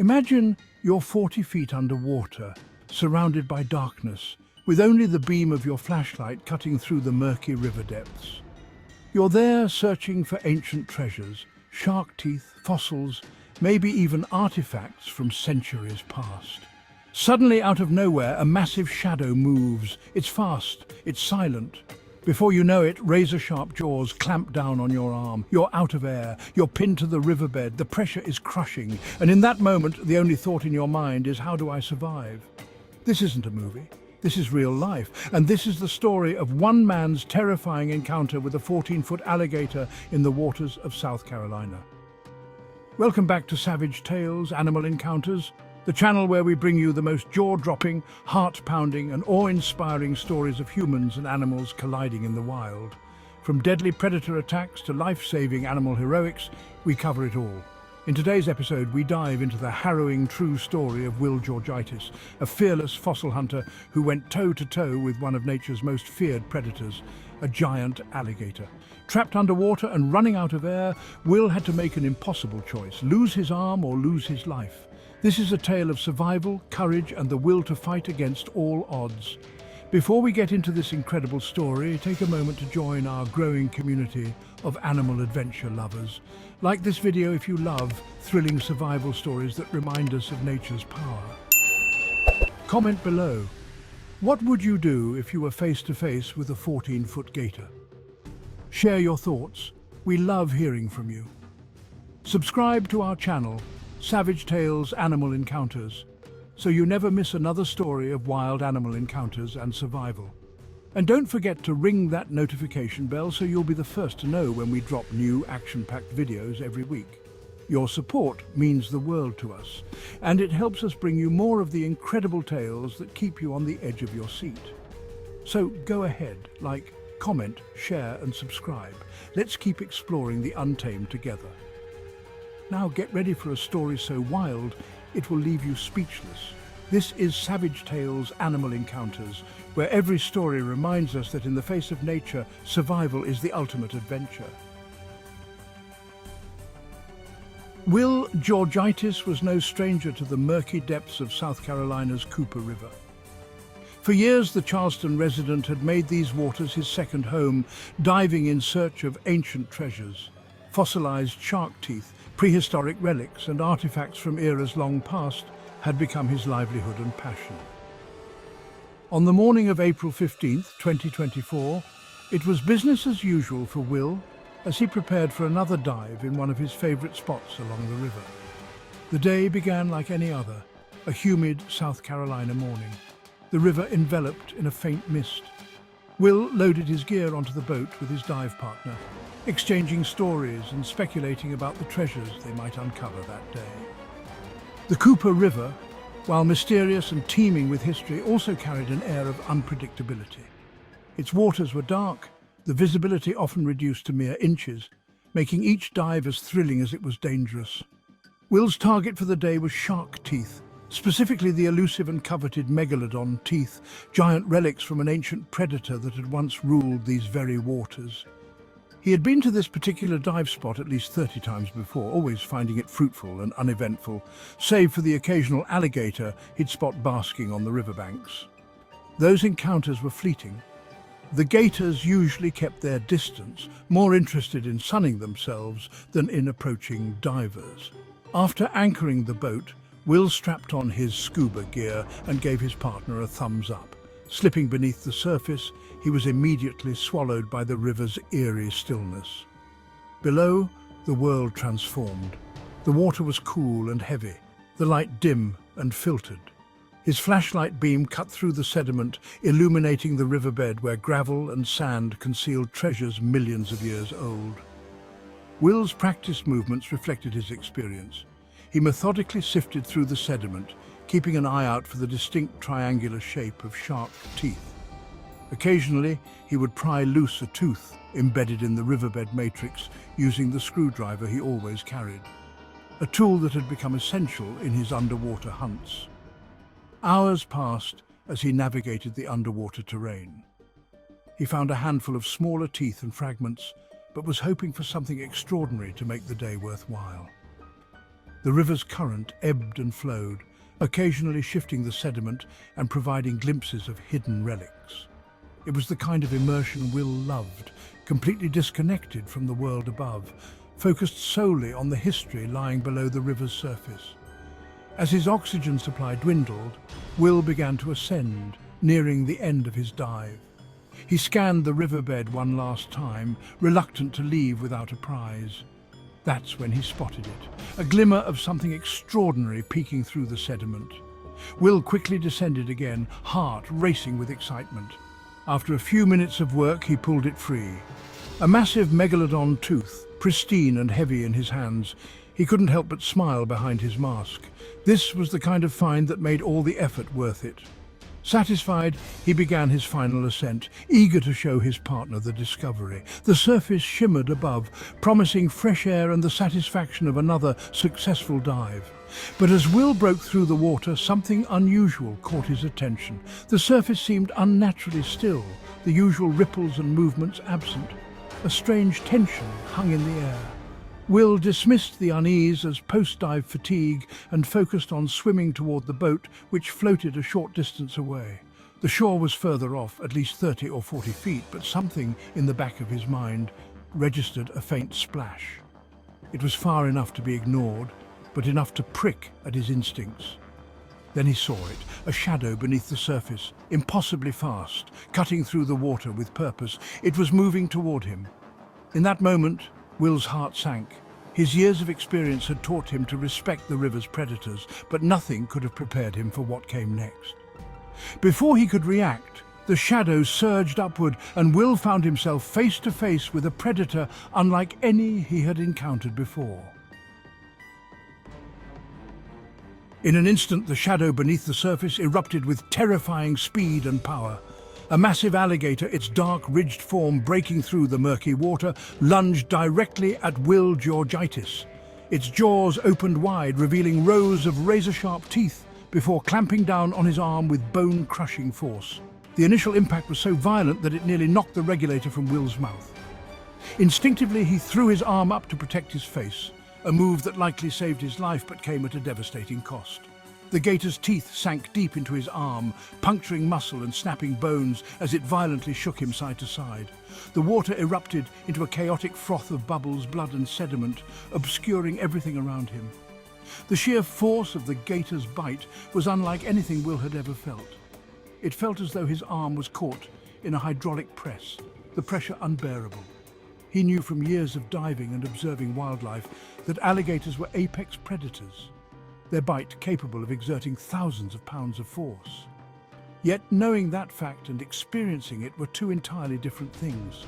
Imagine you're 40 feet underwater, surrounded by darkness, with only the beam of your flashlight cutting through the murky river depths. You're there searching for ancient treasures, shark teeth, fossils, maybe even artifacts from centuries past. Suddenly, out of nowhere, a massive shadow moves. It's fast, it's silent. Before you know it, razor-sharp jaws clamp down on your arm. You're out of air, you're pinned to the riverbed, the pressure is crushing, and in that moment, the only thought in your mind is, how do I survive? This isn't a movie. This is real life, and this is the story of one man's terrifying encounter with a 14-foot alligator in the waters of South Carolina. Welcome back to Savage Tales, Animal Encounters, the channel where we bring you the most jaw-dropping, heart-pounding and awe-inspiring stories of humans and animals colliding in the wild. From deadly predator attacks to life-saving animal heroics, we cover it all. In today's episode, we dive into the harrowing true story of Will Georgitis, a fearless fossil hunter who went toe-to-toe with one of nature's most feared predators, a giant alligator. Trapped underwater and running out of air, Will had to make an impossible choice: lose his arm or lose his life. This is a tale of survival, courage, and the will to fight against all odds. Before we get into this incredible story, take a moment to join our growing community of animal adventure lovers. Like this video if you love thrilling survival stories that remind us of nature's power. Comment below. What would you do if you were face to face with a 14-foot gator? Share your thoughts. We love hearing from you. Subscribe to our channel, Savage Tales Animal Encounters, so you never miss another story of wild animal encounters and survival. And don't forget to ring that notification bell so you'll be the first to know when we drop new action-packed videos every week. Your support means the world to us, and it helps us bring you more of the incredible tales that keep you on the edge of your seat. So go ahead, like, comment, share and subscribe. Let's keep exploring the untamed together. Now get ready for a story so wild, it will leave you speechless. This is Savage Tales Animal Encounters, where every story reminds us that in the face of nature, survival is the ultimate adventure. Will Georgitis was no stranger to the murky depths of South Carolina's Cooper River. For years, the Charleston resident had made these waters his second home, diving in search of ancient treasures. Fossilized shark teeth, prehistoric relics, and artifacts from eras long past had become his livelihood and passion. On the morning of April 15th, 2024, it was business as usual for Will as he prepared for another dive in one of his favorite spots along the river. The day began like any other, a humid South Carolina morning, the river enveloped in a faint mist. Will loaded his gear onto the boat with his dive partner, exchanging stories and speculating about the treasures they might uncover that day. The Cooper River, while mysterious and teeming with history, also carried an air of unpredictability. Its waters were dark, the visibility often reduced to mere inches, making each dive as thrilling as it was dangerous. Will's target for the day was shark teeth, specifically the elusive and coveted megalodon teeth, giant relics from an ancient predator that had once ruled these very waters. He had been to this particular dive spot at least 30 times before, always finding it fruitful and uneventful, save for the occasional alligator he'd spot basking on the riverbanks. Those encounters were fleeting. The gators usually kept their distance, more interested in sunning themselves than in approaching divers. After anchoring the boat, Will strapped on his scuba gear and gave his partner a thumbs up. Slipping beneath the surface, he was immediately swallowed by the river's eerie stillness. Below, the world transformed. The water was cool and heavy, the light dim and filtered. His flashlight beam cut through the sediment, illuminating the riverbed where gravel and sand concealed treasures millions of years old. Will's practiced movements reflected his experience. He methodically sifted through the sediment, keeping an eye out for the distinct triangular shape of shark teeth. Occasionally, he would pry loose a tooth embedded in the riverbed matrix using the screwdriver he always carried, a tool that had become essential in his underwater hunts. Hours passed as he navigated the underwater terrain. He found a handful of smaller teeth and fragments, but was hoping for something extraordinary to make the day worthwhile. The river's current ebbed and flowed, occasionally shifting the sediment and providing glimpses of hidden relics. It was the kind of immersion Will loved, completely disconnected from the world above, focused solely on the history lying below the river's surface. As his oxygen supply dwindled, Will began to ascend, nearing the end of his dive. He scanned the riverbed one last time, reluctant to leave without a prize. That's when he spotted it, a glimmer of something extraordinary peeking through the sediment. Will quickly descended again, heart racing with excitement. After a few minutes of work, he pulled it free. A massive megalodon tooth, pristine and heavy in his hands. He couldn't help but smile behind his mask. This was the kind of find that made all the effort worth it. Satisfied, he began his final ascent, eager to show his partner the discovery. The surface shimmered above, promising fresh air and the satisfaction of another successful dive. But as Will broke through the water, something unusual caught his attention. The surface seemed unnaturally still, the usual ripples and movements absent. A strange tension hung in the air. Will dismissed the unease as post-dive fatigue and focused on swimming toward the boat, which floated a short distance away. The shore was further off, at least 30 or 40 feet, but something in the back of his mind registered a faint splash. It was far enough to be ignored, but enough to prick at his instincts. Then he saw it, a shadow beneath the surface, impossibly fast, cutting through the water with purpose. It was moving toward him. In that moment, Will's heart sank. His years of experience had taught him to respect the river's predators, but nothing could have prepared him for what came next. Before he could react, the shadow surged upward, and Will found himself face to face with a predator unlike any he had encountered before. In an instant, the shadow beneath the surface erupted with terrifying speed and power. A massive alligator, its dark, ridged form breaking through the murky water, lunged directly at Will Georgitis. Its jaws opened wide, revealing rows of razor-sharp teeth, before clamping down on his arm with bone-crushing force. The initial impact was so violent that it nearly knocked the regulator from Will's mouth. Instinctively, he threw his arm up to protect his face, a move that likely saved his life but came at a devastating cost. The gator's teeth sank deep into his arm, puncturing muscle and snapping bones as it violently shook him side to side. The water erupted into a chaotic froth of bubbles, blood and sediment, obscuring everything around him. The sheer force of the gator's bite was unlike anything Will had ever felt. It felt as though his arm was caught in a hydraulic press, the pressure unbearable. He knew from years of diving and observing wildlife that alligators were apex predators, their bite capable of exerting thousands of pounds of force. Yet knowing that fact and experiencing it were two entirely different things.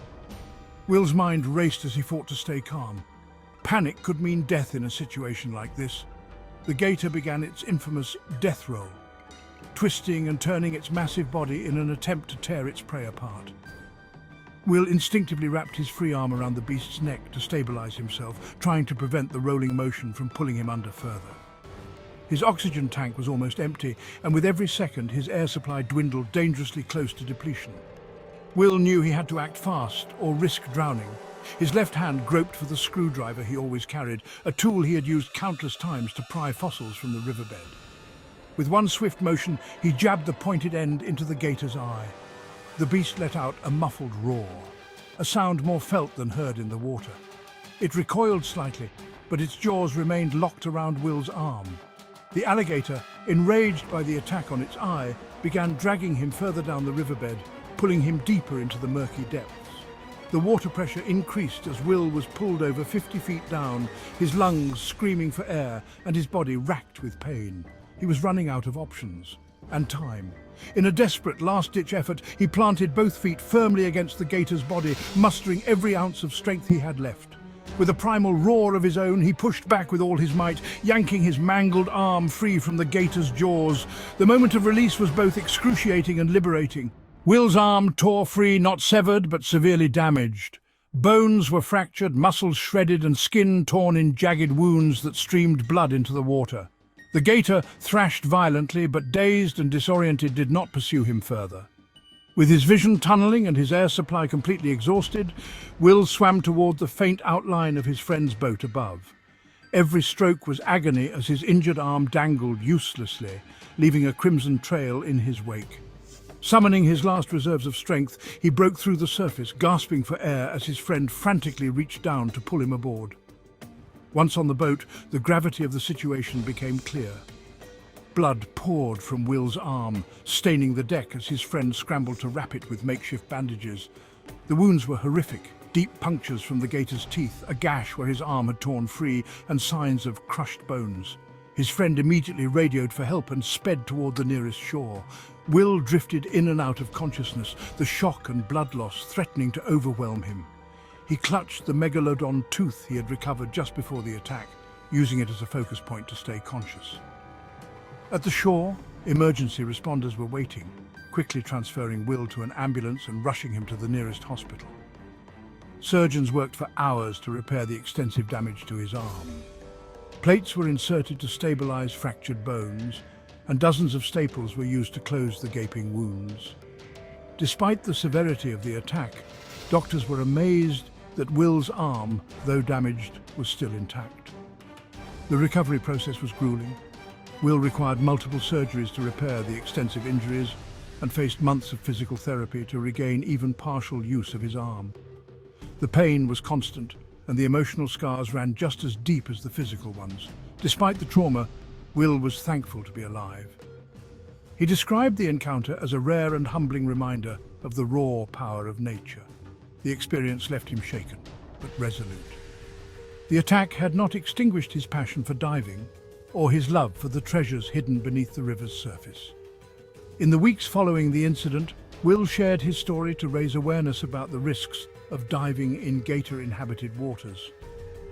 Will's mind raced as he fought to stay calm. Panic could mean death in a situation like this. The gator began its infamous death roll, twisting and turning its massive body in an attempt to tear its prey apart. Will instinctively wrapped his free arm around the beast's neck to stabilize himself, trying to prevent the rolling motion from pulling him under further. His oxygen tank was almost empty, and with every second his air supply dwindled dangerously close to depletion. Will knew he had to act fast or risk drowning. His left hand groped for the screwdriver he always carried, a tool he had used countless times to pry fossils from the riverbed. With one swift motion, he jabbed the pointed end into the gator's eye. The beast let out a muffled roar, a sound more felt than heard in the water. It recoiled slightly, but its jaws remained locked around Will's arm. The alligator, enraged by the attack on its eye, began dragging him further down the riverbed, pulling him deeper into the murky depths. The water pressure increased as Will was pulled over 50 feet down, his lungs screaming for air and his body racked with pain. He was running out of options and time. In a desperate last-ditch effort, he planted both feet firmly against the gator's body, mustering every ounce of strength he had left. With a primal roar of his own, he pushed back with all his might, yanking his mangled arm free from the gator's jaws. The moment of release was both excruciating and liberating. Will's arm tore free, not severed, but severely damaged. Bones were fractured, muscles shredded, and skin torn in jagged wounds that streamed blood into the water. The gator thrashed violently, but dazed and disoriented did not pursue him further. With his vision tunneling and his air supply completely exhausted, Will swam toward the faint outline of his friend's boat above. Every stroke was agony as his injured arm dangled uselessly, leaving a crimson trail in his wake. Summoning his last reserves of strength, he broke through the surface, gasping for air as his friend frantically reached down to pull him aboard. Once on the boat, the gravity of the situation became clear. Blood poured from Will's arm, staining the deck as his friend scrambled to wrap it with makeshift bandages. The wounds were horrific. Deep punctures from the gator's teeth, a gash where his arm had torn free, and signs of crushed bones. His friend immediately radioed for help and sped toward the nearest shore. Will drifted in and out of consciousness, the shock and blood loss threatening to overwhelm him. He clutched the megalodon tooth he had recovered just before the attack, using it as a focus point to stay conscious. At the shore, emergency responders were waiting, quickly transferring Will to an ambulance and rushing him to the nearest hospital. Surgeons worked for hours to repair the extensive damage to his arm. Plates were inserted to stabilize fractured bones, and dozens of staples were used to close the gaping wounds. Despite the severity of the attack, doctors were amazed that Will's arm, though damaged, was still intact. The recovery process was grueling. Will required multiple surgeries to repair the extensive injuries and faced months of physical therapy to regain even partial use of his arm. The pain was constant, and the emotional scars ran just as deep as the physical ones. Despite the trauma, Will was thankful to be alive. He described the encounter as a rare and humbling reminder of the raw power of nature. The experience left him shaken, but resolute. The attack had not extinguished his passion for diving or his love for the treasures hidden beneath the river's surface. In the weeks following the incident, Will shared his story to raise awareness about the risks of diving in gator-inhabited waters.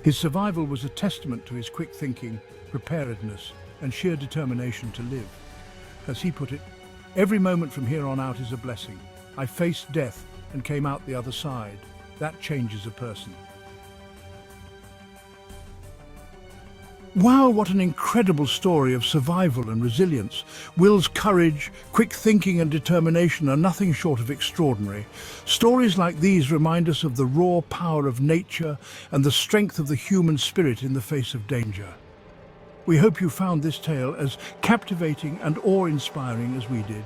His survival was a testament to his quick thinking, preparedness, and sheer determination to live. As he put it, "Every moment from here on out is a blessing. I faced death and came out the other side. That changes a person." Wow, what an incredible story of survival and resilience. Will's courage, quick thinking and determination are nothing short of extraordinary. Stories like these remind us of the raw power of nature and the strength of the human spirit in the face of danger. We hope you found this tale as captivating and awe-inspiring as we did.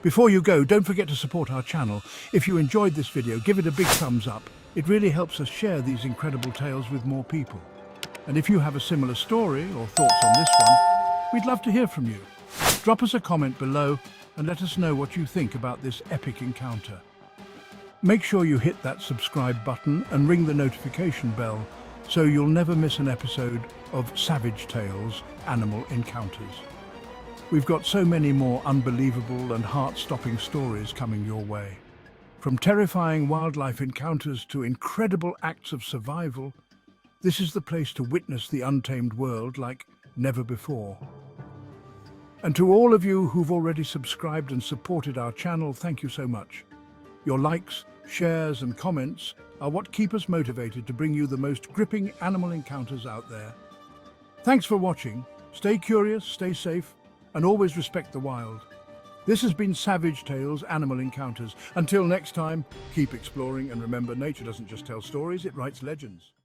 Before you go, don't forget to support our channel. If you enjoyed this video, give it a big thumbs up. It really helps us share these incredible tales with more people. And if you have a similar story or thoughts on this one, we'd love to hear from you. Drop us a comment below and let us know what you think about this epic encounter. Make sure you hit that subscribe button and ring the notification bell so you'll never miss an episode of Savage Tales Animal Encounters. We've got so many more unbelievable and heart-stopping stories coming your way. From terrifying wildlife encounters to incredible acts of survival, this is the place to witness the untamed world like never before. And to all of you who've already subscribed and supported our channel, thank you so much. Your likes, shares and comments are what keep us motivated to bring you the most gripping animal encounters out there. Thanks for watching. Stay curious, stay safe, and always respect the wild. This has been Savage Tales Animal Encounters. Until next time, keep exploring and remember, nature doesn't just tell stories, it writes legends.